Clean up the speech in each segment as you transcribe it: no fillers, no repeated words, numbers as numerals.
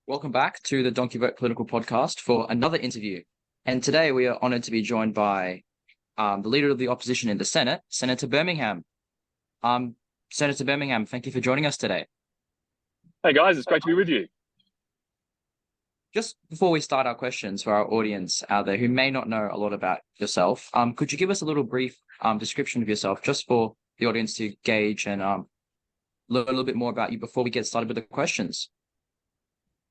Welcome back to the Donkey Vote Political Podcast for another interview. And today we are honored to be joined by the leader of the opposition in the Senate, Senator Birmingham. Senator Birmingham, thank you for joining us today. Hey guys, it's great to be with you. Just before we start our questions for our audience out there who may not know a lot about yourself, could you give us a little brief description of yourself just for the audience to gauge and learn a little bit more about you before we get started with the questions?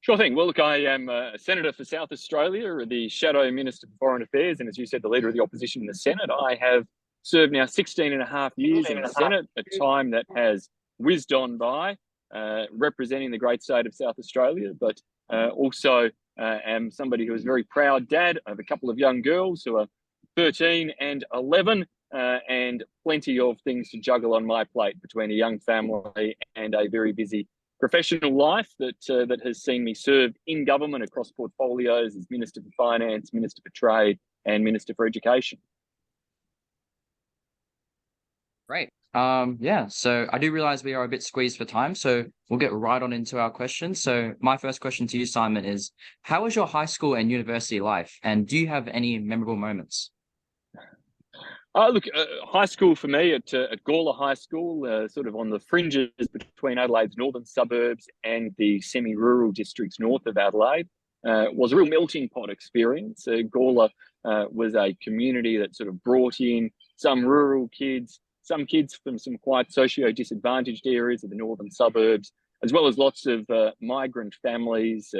Sure thing. Well, look, I am a senator for South Australia, the Shadow Minister for Foreign Affairs, and as you said, the leader of the opposition in the Senate. I have served now 16 and a half years in the Senate, a time that has whizzed on by, representing the great state of South Australia, but also am somebody who is a very proud dad of a couple of young girls who are 13 and 11, and plenty of things to juggle on my plate between a young family and a very busy professional life that has seen me serve in government across portfolios as Minister for Finance, Minister for Trade, and Minister for Education. Great. So I do realize we are a bit squeezed for time, so we'll get right on into our questions. So my first question to you, Simon, is how was your high school and university life? And do you have any memorable moments? High school for me at Gawler High School, sort of on the fringes between Adelaide's northern suburbs and the semi-rural districts north of Adelaide, was a real melting pot experience. Gawler was a community that sort of brought in some rural kids, some kids from some quite socio-disadvantaged areas of the northern suburbs, as well as lots of migrant families,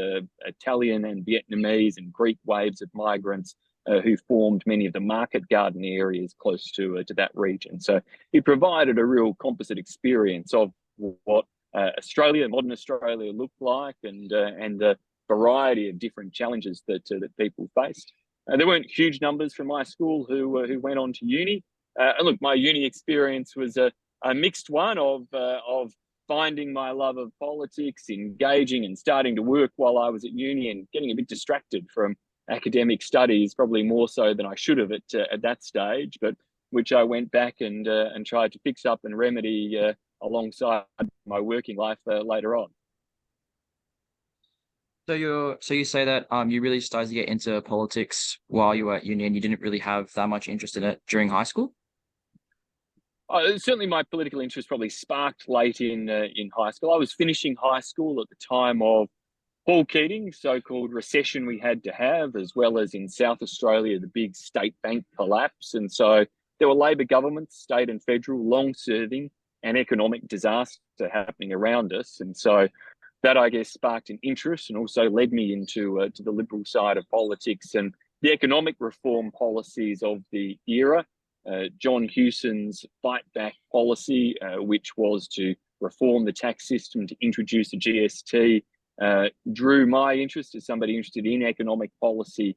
Italian and Vietnamese and Greek waves of migrants, who formed many of the market garden areas close to that region. So it provided a real composite experience of what modern Australia looked like, and the variety of different challenges that people faced. There weren't huge numbers from my school who went on to uni. And look, my uni experience was a mixed one of finding my love of politics, engaging and starting to work while I was at uni, and getting a bit distracted from academic studies, probably more so than I should have at that stage, but which I went back and tried to fix up and remedy alongside my working life later on. So you say that you really started to get into politics while you were at uni, and you didn't really have that much interest in it during high school? Certainly my political interest probably sparked late in high school. I was finishing high school at the time of Paul Keating's so-called recession we had to have, as well as in South Australia, the big state bank collapse. And so there were Labor governments, state and federal, long-serving, and economic disaster happening around us. And so that, I guess, sparked an interest and also led me into to the Liberal side of politics and the economic reform policies of the era. John Hewson's fight back policy, which was to reform the tax system, to introduce a GST, drew my interest as somebody interested in economic policy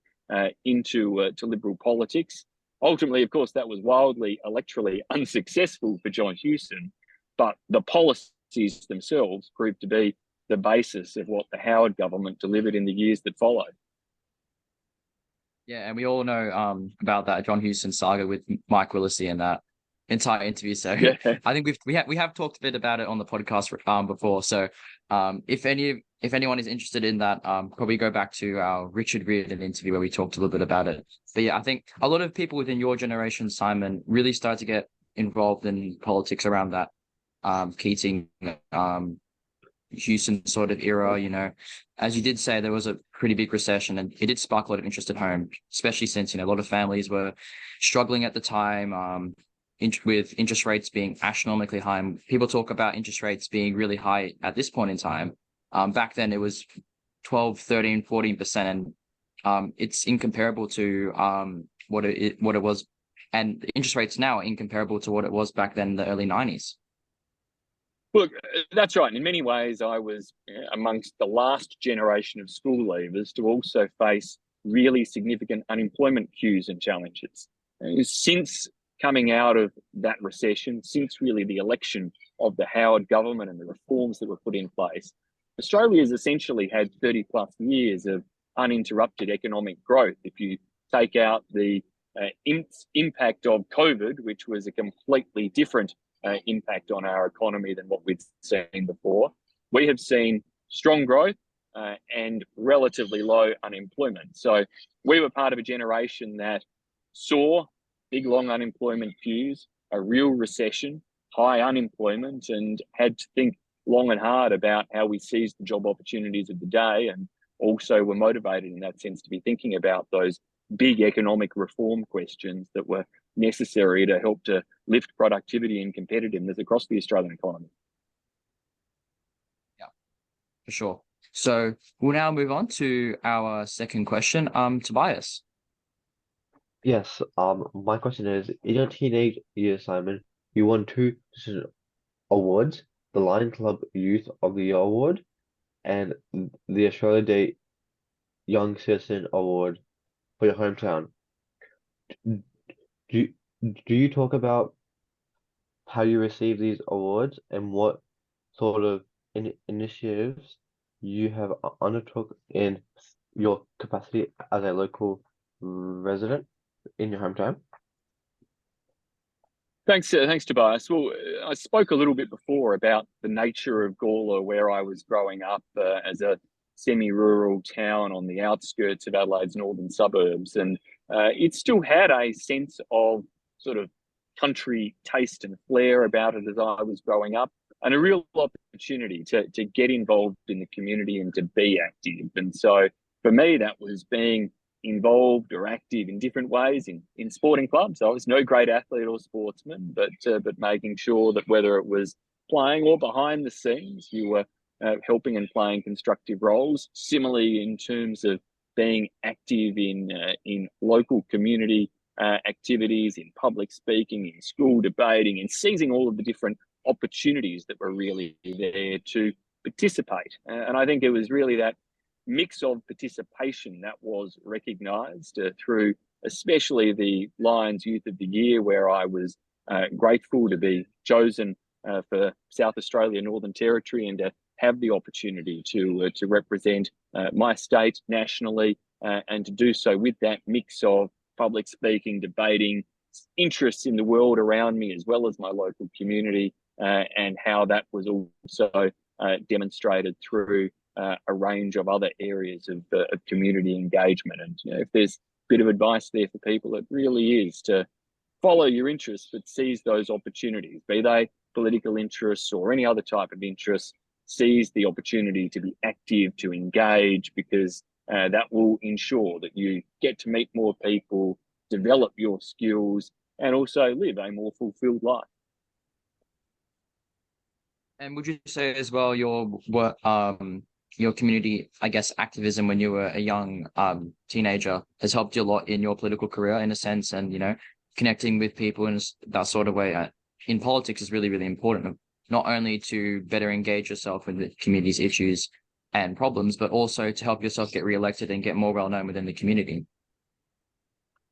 into Liberal politics. Ultimately, of course, that was wildly electorally unsuccessful for John Hewson, but the policies themselves proved to be the basis of what the Howard government delivered in the years that followed. Yeah, and we all know about that John Hewson saga with Mike Willesee and that entire interview. So yeah. I think we have talked a bit about it on the podcast before. So if anyone is interested in that, probably go back to our Richard Reardon interview where we talked a little bit about it. But yeah, I think a lot of people within your generation, Simon, really started to get involved in politics around that Keating, Hewson sort of era. You know, as you did say, there was a pretty big recession, and it did spark a lot of interest at home, especially since a lot of families were struggling at the time. With interest rates being astronomically high. And people talk about interest rates being really high at this point in time. Back then it was 12, 13, 14%. And it's incomparable to what it was. And the interest rates now are incomparable to what it was back then in the early 90s. Look, that's right. In many ways, I was amongst the last generation of school leavers to also face really significant unemployment queues and challenges. Since coming out of that recession, since really the election of the Howard government and the reforms that were put in place, Australia has essentially had 30 plus years of uninterrupted economic growth. If you take out the impact of COVID, which was a completely different impact on our economy than what we'd seen before, we have seen strong growth, and relatively low unemployment. So we were part of a generation that saw big, long unemployment queues, a real recession, high unemployment, and had to think long and hard about how we seized the job opportunities of the day, and also were motivated in that sense to be thinking about those big economic reform questions that were necessary to help to lift productivity and competitiveness across the Australian economy. Yeah, for sure. So we'll now move on to our second question. Tobias. Yes, my question is, in your teenage years, Simon, you won two awards, the Lion Club Youth of the Year Award and the Australia Day Young Citizen Award for your hometown. Do, do you talk about how you received these awards and what sort of initiatives you have undertook in your capacity as a local resident in your hometown? Thanks, Tobias. Well, I spoke a little bit before about the nature of Gawler, where I was growing up as a semi-rural town on the outskirts of Adelaide's northern suburbs, and it still had a sense of sort of country taste and flair about it as I was growing up, and a real opportunity to get involved in the community and to be active. And so for me, that was being involved or active in different ways in sporting clubs. I was no great athlete or sportsman, but making sure that whether it was playing or behind the scenes, you were helping and playing constructive roles. Similarly, in terms of being active in local community activities, in public speaking, in school debating, and seizing all of the different opportunities that were really there to participate. And I think it was really that mix of participation that was recognised through especially the Lions Youth of the Year, where I was grateful to be chosen for South Australia, Northern Territory, and to have the opportunity to represent my state nationally, and to do so with that mix of public speaking, debating, interests in the world around me, as well as my local community, and how that was also demonstrated through a range of other areas of community engagement. And if there's a bit of advice there for people, it really is to follow your interests, but seize those opportunities, be they political interests or any other type of interest. Seize the opportunity to be active, to engage, because that will ensure that you get to meet more people, develop your skills, and also live a more fulfilled life. And would you say as well your community, I guess, activism when you were a young teenager has helped you a lot in your political career, in a sense, and connecting with people in that sort of way in politics is really, really important, not only to better engage yourself with the community's issues and problems, but also to help yourself get re-elected and get more well-known within the community.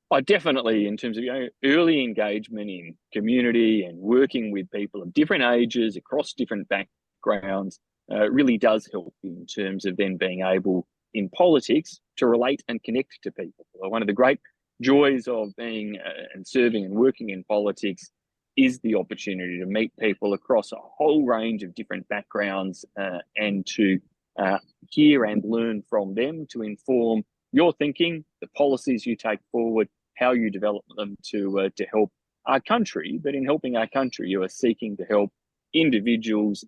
I definitely, in terms of early engagement in community and working with people of different ages across different backgrounds, really does help in terms of then being able in politics to relate and connect to people. One of the great joys of being and serving and working in politics is the opportunity to meet people across a whole range of different backgrounds, and to hear and learn from them to inform your thinking, the policies you take forward, how you develop them to help our country. But in helping our country, you are seeking to help individuals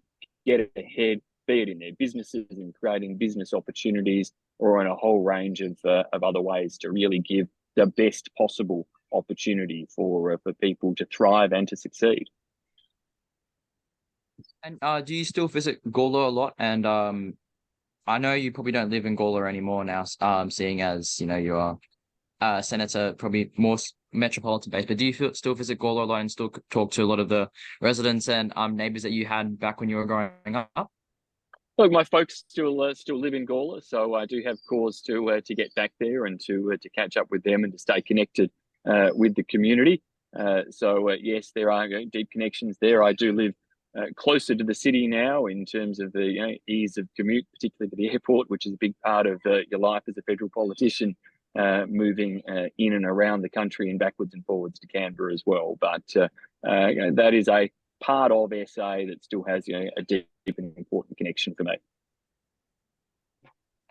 get ahead, be it in their businesses, in creating business opportunities, or in a whole range of other ways to really give the best possible opportunity for people to thrive and to succeed. And do you still visit Gawler a lot? And I know you probably don't live in Gawler anymore now, seeing as you're senator, probably more metropolitan based. But do you still visit Gawler a lot and still talk to a lot of the residents and neighbours that you had back when you were growing up? Look, my folks still live in Gawler, so I do have cause to get back there and to catch up with them and to stay connected with the community. So yes, there are deep connections there. I do live closer to the city now in terms of the ease of commute, particularly to the airport, which is a big part of your life as a federal politician, moving in and around the country and backwards and forwards to Canberra as well. But that is a part of SA that still has a deep and important connection for me.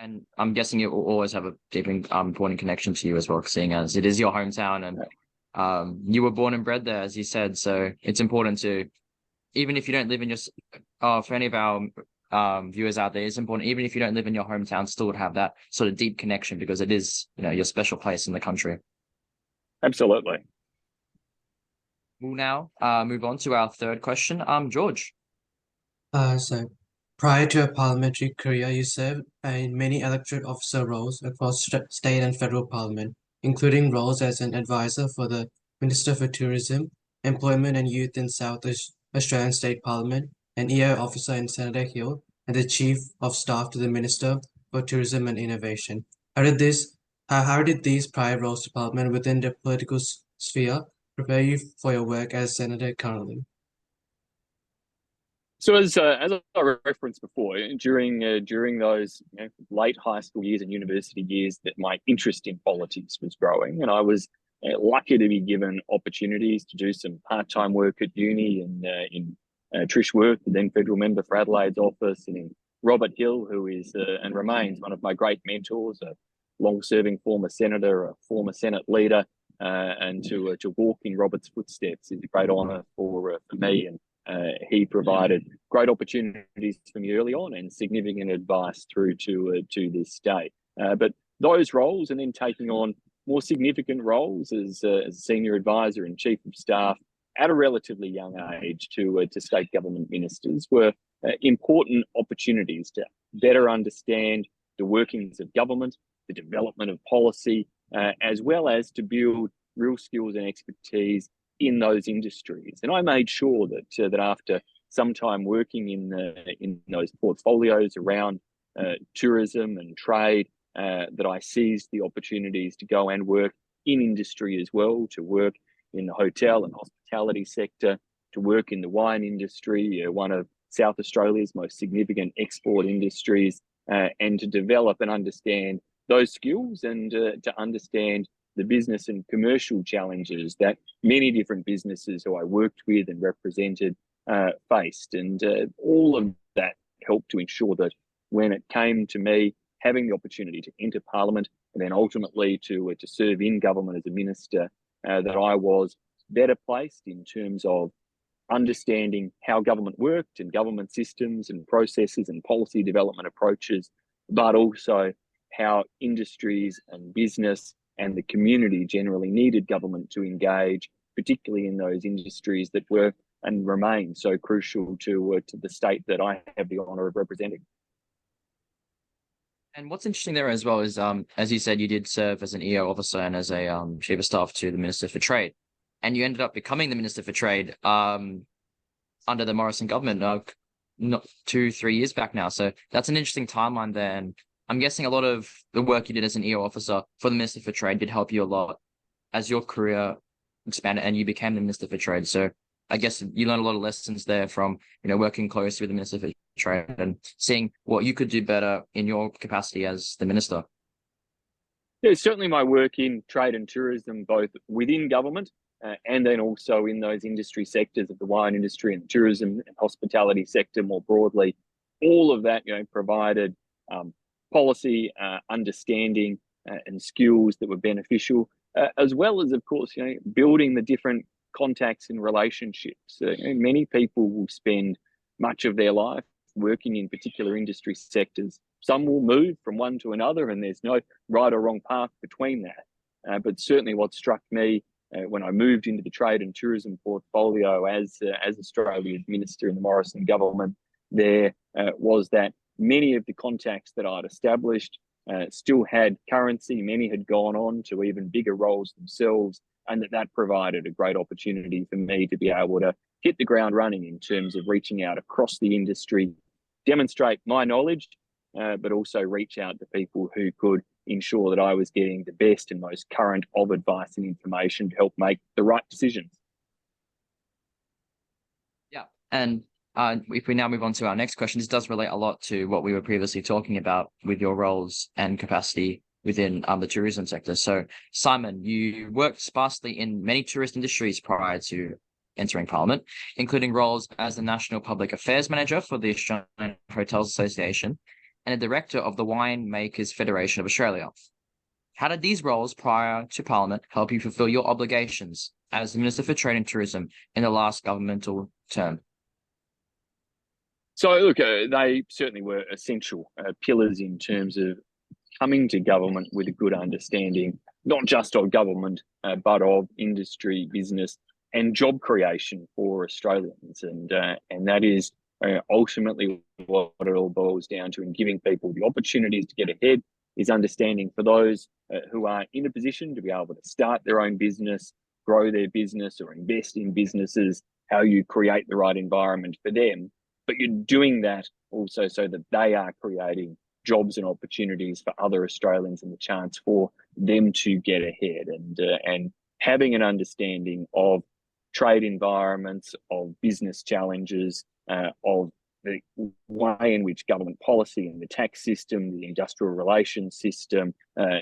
And I'm guessing it will always have a deep and important connection to you as well, seeing as it is your hometown and you were born and bred there, as you said. So it's important to, even if you don't live in your, for any of our viewers out there, it's important, even if you don't live in your hometown, still would have that sort of deep connection because it is, your special place in the country. Absolutely. We'll now move on to our third question. George. So prior to your parliamentary career, you served in many elected officer roles across state and federal parliament, including roles as an advisor for the Minister for Tourism, Employment and Youth in South Australian State Parliament, an EO officer in Senator Hill, and the Chief of Staff to the Minister for Tourism and Innovation. How did these prior roles to Parliament within the political sphere prepare you for your work as Senator currently? So as I referenced before, during those late high school years and university years, that my interest in politics was growing, and I was lucky to be given opportunities to do some part-time work at uni in Trish Worth, the then federal member for Adelaide's office, and in Robert Hill, who is and remains one of my great mentors, a long-serving former senator, a former Senate leader, and to walk in Robert's footsteps is a great honour for me. And he provided great opportunities for me early on and significant advice through to this day. But those roles, and then taking on more significant roles as a senior advisor and chief of staff at a relatively young age to state government ministers, were important opportunities to better understand the workings of government, the development of policy, as well as to build real skills and expertise in those industries. And I made sure that after some time working in those portfolios around tourism and trade, that I seized the opportunities to go and work in industry as well, to work in the hotel and hospitality sector, to work in the wine industry, one of South Australia's most significant export industries, and to develop and understand those skills and to understand the business and commercial challenges that many different businesses who I worked with and represented faced. And all of that helped to ensure that when it came to me having the opportunity to enter Parliament and then ultimately to serve in government as a minister, that I was better placed in terms of understanding how government worked and government systems and processes and policy development approaches, but also how industries and business and the community generally needed government to engage, particularly in those industries that were and remain so crucial to the state that I have the honour of representing. And what's interesting there as well is, as you said, you did serve as an EO officer and as a chief of staff to the Minister for Trade, and you ended up becoming the Minister for Trade under the Morrison government, not 2-3 years back now. So that's an interesting timeline there. And I'm guessing a lot of the work you did as an EO officer for the Minister for Trade did help you a lot as your career expanded and you became the Minister for Trade. So I guess you learned a lot of lessons there from, working closely with the Minister for Trade and seeing what you could do better in your capacity as the Minister. Yeah, certainly my work in trade and tourism, both within government and then also in those industry sectors of the wine industry and tourism and hospitality sector more broadly, all of that, provided policy, understanding and skills that were beneficial, as well as, of course, building the different contacts and relationships. Many people will spend much of their life working in particular industry sectors. Some will move from one to another, and there's no right or wrong path between that. But certainly what struck me when I moved into the trade and tourism portfolio as Australia's minister in the Morrison government there was that many of the contacts that I'd established still had currency. Many had gone on to even bigger roles themselves, and that provided a great opportunity for me to be able to hit the ground running in terms of reaching out across the industry, demonstrate my knowledge, but also reach out to people who could ensure that I was getting the best and most current of advice and information to help make the right decisions. Yeah. And if we now move on to our next question, this does relate a lot to what we were previously talking about with your roles and capacity within the tourism sector. So, Simon, you worked sparsely in many tourist industries prior to entering Parliament, including roles as the National Public Affairs Manager for the Australian Hotels Association and a director of the Winemakers Federation of Australia. How did these roles prior to Parliament help you fulfil your obligations as the Minister for Trade and Tourism in the last governmental term? So, look, they certainly were essential pillars in terms of coming to government with a good understanding, not just of government, but of industry, business, and job creation for Australians. And that is ultimately what it all boils down to, in giving people the opportunities to get ahead, is understanding for those who are in a position to be able to start their own business, grow their business, or invest in businesses, how you create the right environment for them. But you're doing that also so that they are creating jobs and opportunities for other Australians and the chance for them to get ahead. And having an understanding of trade environments, of business challenges, of the way in which government policy and the tax system, the industrial relations system,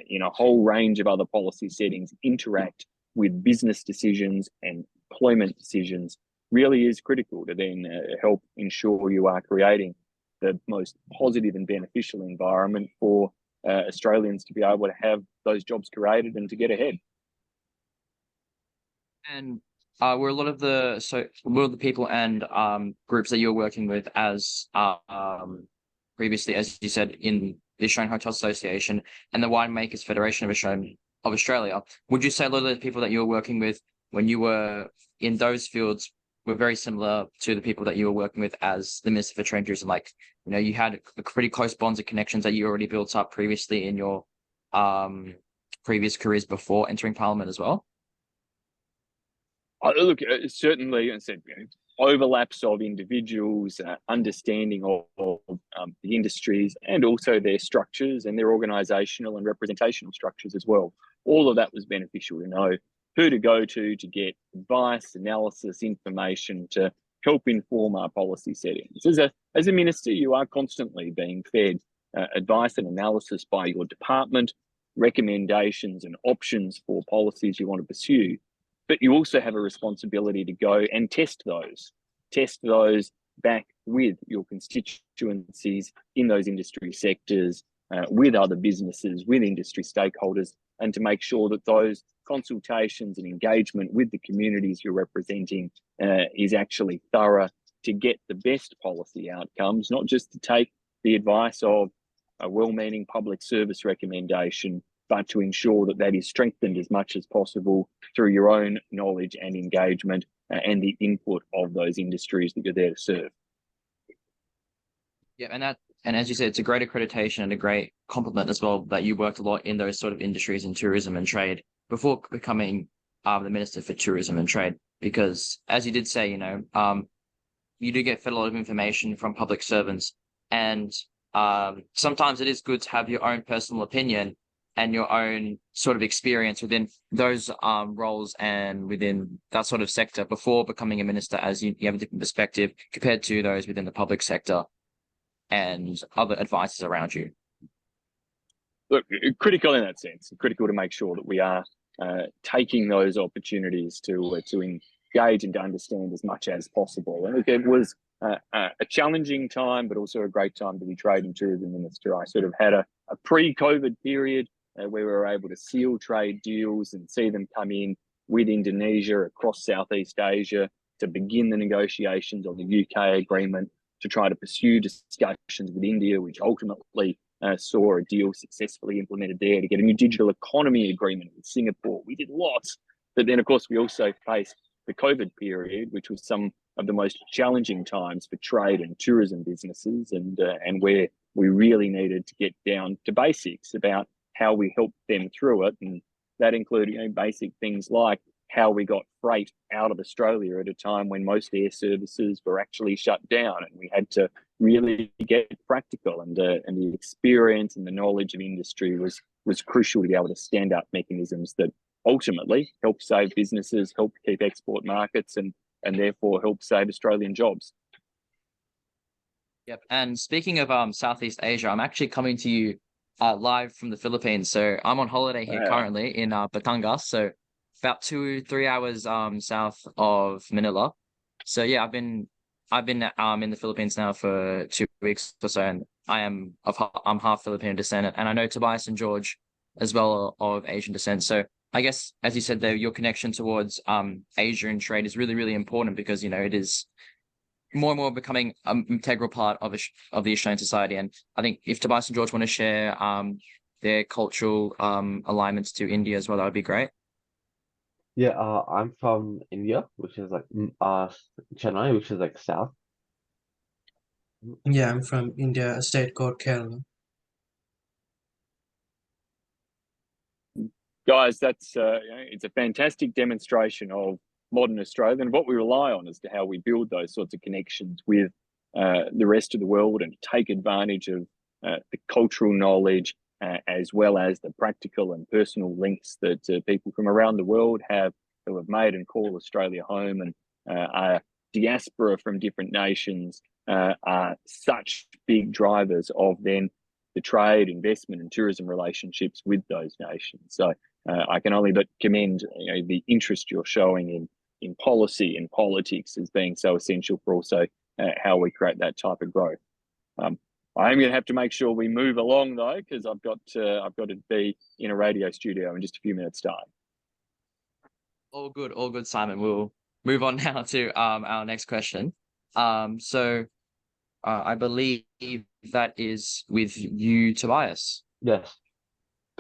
in a whole range of other policy settings interact with business decisions and employment decisions really is critical to then help ensure you are creating the most positive and beneficial environment for Australians to be able to have those jobs created and to get ahead. And were a lot of the people and groups that you're working with as previously, as you said, in the Australian Hotel Association and the Winemakers Federation of Australia, would you say a lot of the people that you were working with when you were in those fields were very similar to the people that you were working with as the Minister for Trade and Tourism? Like, you had pretty close bonds and connections that you already built up previously in your previous careers before entering Parliament as well? Look, certainly, I said, overlaps of individuals, understanding of the industries and also their structures and their organisational and representational structures as well. All of that was beneficial to know who to go to get advice, analysis, information to help inform our policy settings. As a minister, you are constantly being fed advice and analysis by your department, recommendations and options for policies you want to pursue. But you also have a responsibility to go and test those back with your constituencies in those industry sectors, with other businesses, with industry stakeholders, and to make sure that those consultations and engagement with the communities you're representing is actually thorough to get the best policy outcomes, not just to take the advice of a well-meaning public service recommendation, but to ensure that that is strengthened as much as possible through your own knowledge and engagement and the input of those industries that you're there to serve. Yeah, and as you said, it's a great accreditation and a great compliment as well that you worked a lot in those sort of industries in tourism and trade before becoming the Minister for Tourism and Trade. Because as you did say, you do get fed a lot of information from public servants, and sometimes it is good to have your own personal opinion and your own sort of experience within those roles and within that sort of sector before becoming a minister, as you have a different perspective compared to those within the public sector and other advisors around you. Look, critical in that sense, critical to make sure that we are taking those opportunities to engage and to understand as much as possible. And look, it was a challenging time, but also a great time to be Trade and Tourism Minister. I sort of had a pre-COVID period where we were able to seal trade deals and see them come in with Indonesia across Southeast Asia to begin the negotiations on the UK agreement, to try to pursue discussions with India, which ultimately saw a deal successfully implemented there, to get a new digital economy agreement with Singapore. We did lots, but then of course we also faced the COVID period, which was some of the most challenging times for trade and tourism businesses, and where we really needed to get down to basics about how we helped them through it. And that included basic things like how we got freight out of Australia at a time when most air services were actually shut down, and we had to really get practical. And the experience and the knowledge of industry was crucial to be able to stand up mechanisms that ultimately help save businesses, help keep export markets, and therefore help save Australian jobs. Yep. And speaking of Southeast Asia, I'm actually coming to you live from the Philippines. So I'm on holiday here currently in Batangas. So about 2-3 hours south of Manila. So yeah, I've been in the Philippines now for 2 weeks or so, and I'm half Filipino descent, and I know Tobias and George as well are of Asian descent. So I guess, as you said there, your connection towards Asia and trade is really, really important because, you know, it is more and more becoming an integral part of the Australian society. And I think if Tobias and George want to share their cultural alignments to India as well, that would be great. Yeah, I'm from India, which is like Chennai, which is like south. Yeah, I'm from India, a state called Kerala. Guys, that's it's a fantastic demonstration of modern Australia and what we rely on as to how we build those sorts of connections with the rest of the world and take advantage of the cultural knowledge as well as the practical and personal links that people from around the world have who have made and call Australia home, and our diaspora from different nations are such big drivers of then the trade, investment, and tourism relationships with those nations. So I can only but commend the interest you're showing in policy and politics as being so essential for also how we create that type of growth. I am going to have to make sure we move along though, because I've got to be in a radio studio in just a few minutes' time. All good, Simon. We'll move on now to our next question. So I believe that is with you, Tobias. Yes.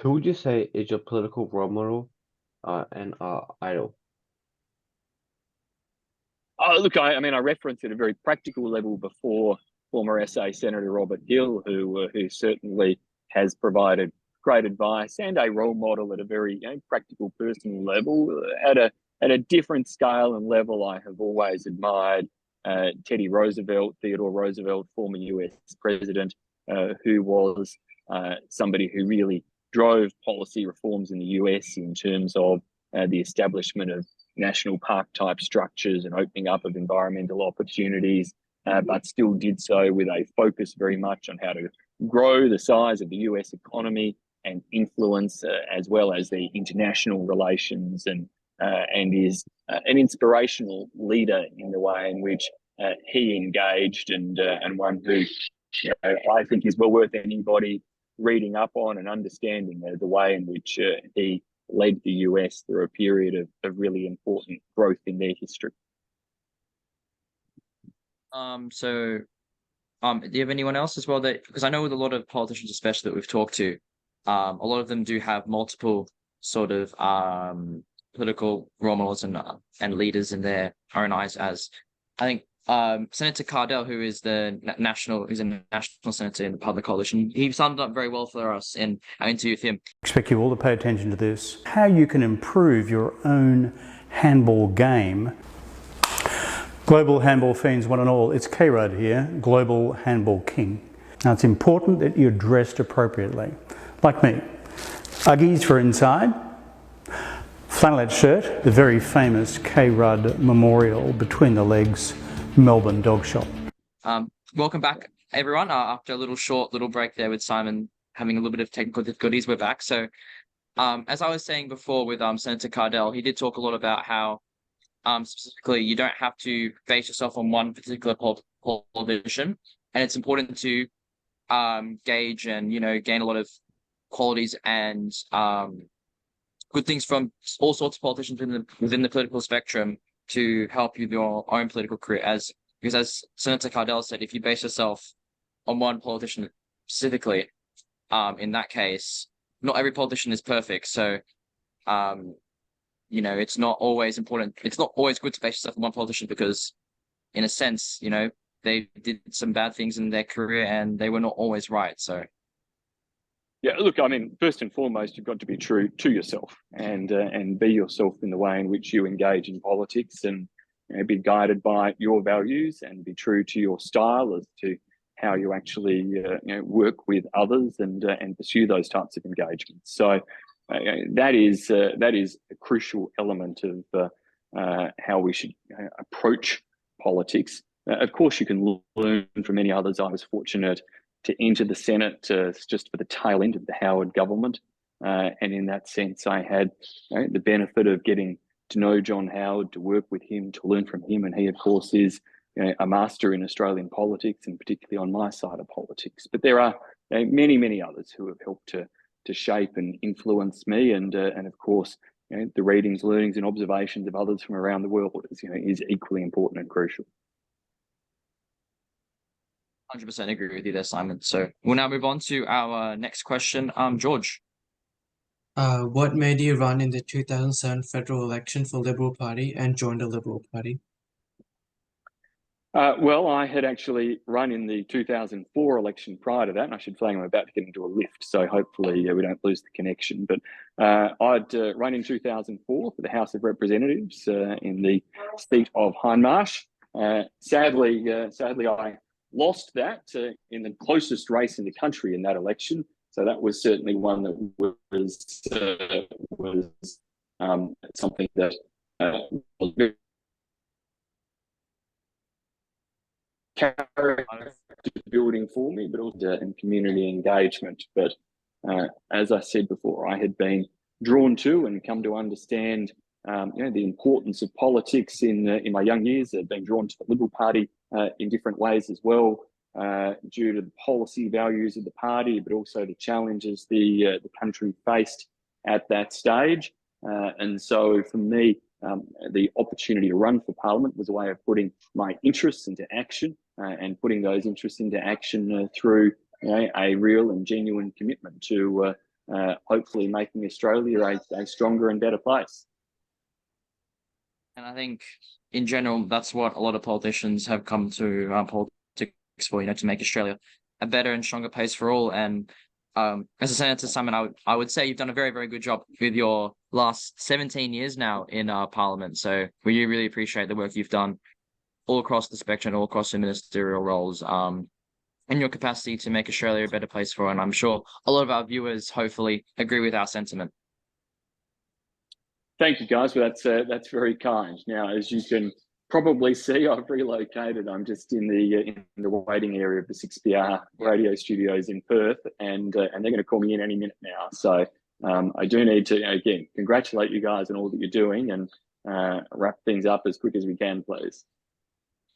Who would you say is your political role model and idol? Oh, look, I mean, I referenced at a very practical level before former SA Senator Robert Gill, who certainly has provided great advice and a role model at a very practical, personal level. At a different scale and level, I have always admired Teddy Roosevelt, Theodore Roosevelt, former US president, who was somebody who really drove policy reforms in the US in terms of the establishment of national park type structures and opening up of environmental opportunities, but still did so with a focus very much on how to grow the size of the US economy and influence as well as the international relations, and is an inspirational leader in the way in which he engaged, and one who I think is well worth anybody reading up on and understanding the way in which he led the US through a period of really important growth in their history. Do you have anyone else as well because I know with a lot of politicians, especially that we've talked to, a lot of them do have multiple sort of political role models and leaders in their own eyes. As I think Senator Cardell, who is a national senator in the Public Coalition, he summed up very well for us in our interview with him. I expect you all to pay attention to this. How you can improve your own handball game. Global handball fiends, one and all. It's K-Rudd here, Global Handball King. Now it's important that you're dressed appropriately. Like me. Uggies for inside. Flannelette shirt, the very famous K-Rudd Memorial between the legs, Melbourne dog shop. Welcome back, everyone. After a short break there with Simon having a little bit of technical difficulties, we're back. So, as I was saying before with Senator Cardell, he did talk a lot about how specifically you don't have to base yourself on one particular politician, and it's important to gauge and gain a lot of qualities and good things from all sorts of politicians within the political spectrum to help you with your own political career. Because as Senator Cardell said, if you base yourself on one politician specifically, in that case, not every politician is perfect. So, it's not always important. It's not always good to base yourself on one politician because, in a sense, they did some bad things in their career and they were not always right. So. Yeah, look, I mean, first and foremost, you've got to be true to yourself and be yourself in the way in which you engage in politics, and be guided by your values and be true to your style as to how you actually work with others and pursue those types of engagements. So that is a crucial element of how we should approach politics. Of course, you can learn from many others. I was fortunate to enter the Senate just for the tail end of the Howard government. And in that sense, I had the benefit of getting to know John Howard, to work with him, to learn from him. And he, of course, is a master in Australian politics, and particularly on my side of politics. But there are many, many others who have helped to shape and influence me, and of course, the readings, learnings, and observations of others from around the world is equally important and crucial. 100% agree with you there, Simon. So we'll now move on to our next question. George. What made you run in the 2007 federal election for Liberal Party and join the Liberal Party? Well, I had actually run in the 2004 election prior to that, and I should flag I'm about to get into a lift, so hopefully we don't lose the connection. But I'd run in 2004 for the House of Representatives in the seat of Hindmarsh. Sadly, I lost that in the closest race in the country in that election. So that was certainly one that was something that was very character building for me, but also in community engagement. But as I said before, I had been drawn to and come to understand the importance of politics in my young years. I'd been drawn to the Liberal Party in different ways as well, due to the policy values of the party, but also the challenges the country faced at that stage. And so for me, the opportunity to run for Parliament was a way of putting my interests into action and putting those interests into action through a real and genuine commitment to hopefully making Australia a stronger and better place. And I think in general, that's what a lot of politicians have come to politics for, to make Australia a better and stronger place for all. And as a Senator Simon, I would say you've done a very, very good job with your last 17 years now in Parliament. So we really appreciate the work you've done all across the spectrum, all across the ministerial roles, and your capacity to make Australia a better place for all. And I'm sure a lot of our viewers hopefully agree with our sentiment. Thank you, guys. Well, that's very kind. Now, as you can probably see, I've relocated. I'm just in the waiting area of the 6PR radio studios in Perth, and they're going to call me in any minute now. So I do need to again congratulate you guys on all that you're doing, and wrap things up as quick as we can, please.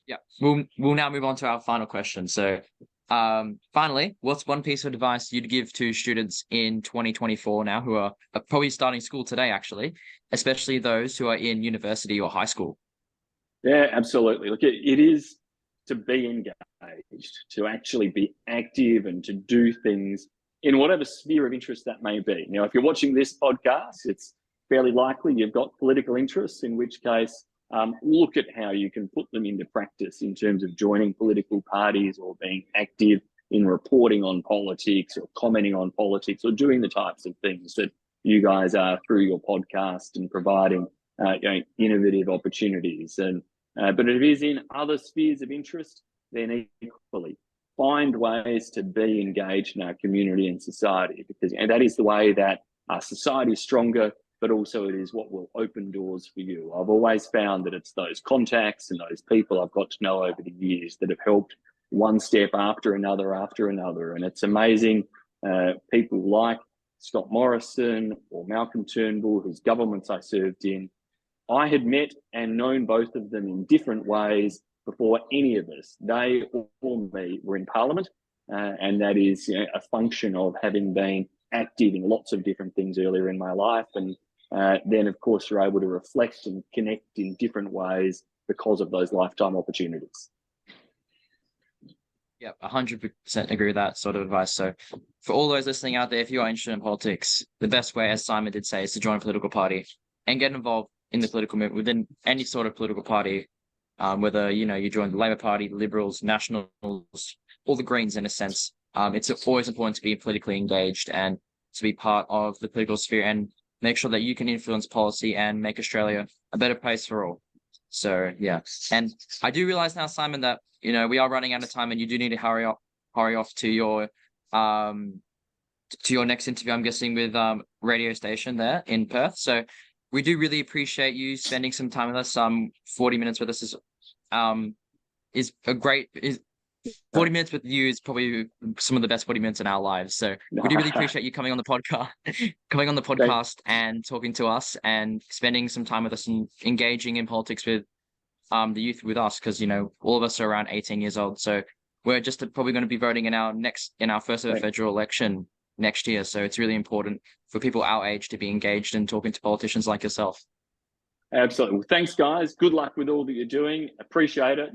Yeah, we'll now move on to our final question. So, finally, what's one piece of advice you'd give to students in 2024 now who are probably starting school today, actually, especially those who are in university or high school? Yeah, absolutely. Look, it is to be engaged, to actually be active and to do things in whatever sphere of interest that may be. Now, if you're watching this podcast, it's fairly likely you've got political interests, in which case, look at how you can put them into practice in terms of joining political parties or being active in reporting on politics or commenting on politics or doing the types of things that you guys are through your podcast and providing innovative opportunities. And but if it is in other spheres of interest, then equally find ways to be engaged in our community and society, because that is the way that our society is stronger, but also it is what will open doors for you. I've always found that it's those contacts and those people I've got to know over the years that have helped one step after another. And it's amazing, people like Scott Morrison or Malcolm Turnbull, whose governments I served in, I had met and known both of them in different ways before any of us, they or me, were in Parliament. And that is a function of having been active in lots of different things earlier in my life. And then, of course, you're able to reflect and connect in different ways because of those lifetime opportunities. Yeah, 100% agree with that sort of advice. So for all those listening out there, if you are interested in politics, the best way, as Simon did say, is to join a political party and get involved in the political movement within any sort of political party, whether, you join the Labor Party, the Liberals, Nationals, all the Greens in a sense. It's always important to be politically engaged and to be part of the political sphere and make sure that you can influence policy and make Australia a better place for all. So, yeah. And I do realize now, Simon, that, we are running out of time and you do need to hurry off to your next interview, I'm guessing, with radio station there in Perth. So we do really appreciate you spending some time with us. 40 minutes with us is a great... 40 minutes with you is probably some of the best 40 minutes in our lives. So we do really appreciate you coming on the podcast, and talking to us and spending some time with us and engaging in politics with the youth with us, because all of us are around 18 years old. So we're just probably going to be voting in our first ever Right. federal election next year. So it's really important for people our age to be engaged and talking to politicians like yourself. Absolutely. Well, thanks, guys. Good luck with all that you're doing. Appreciate it.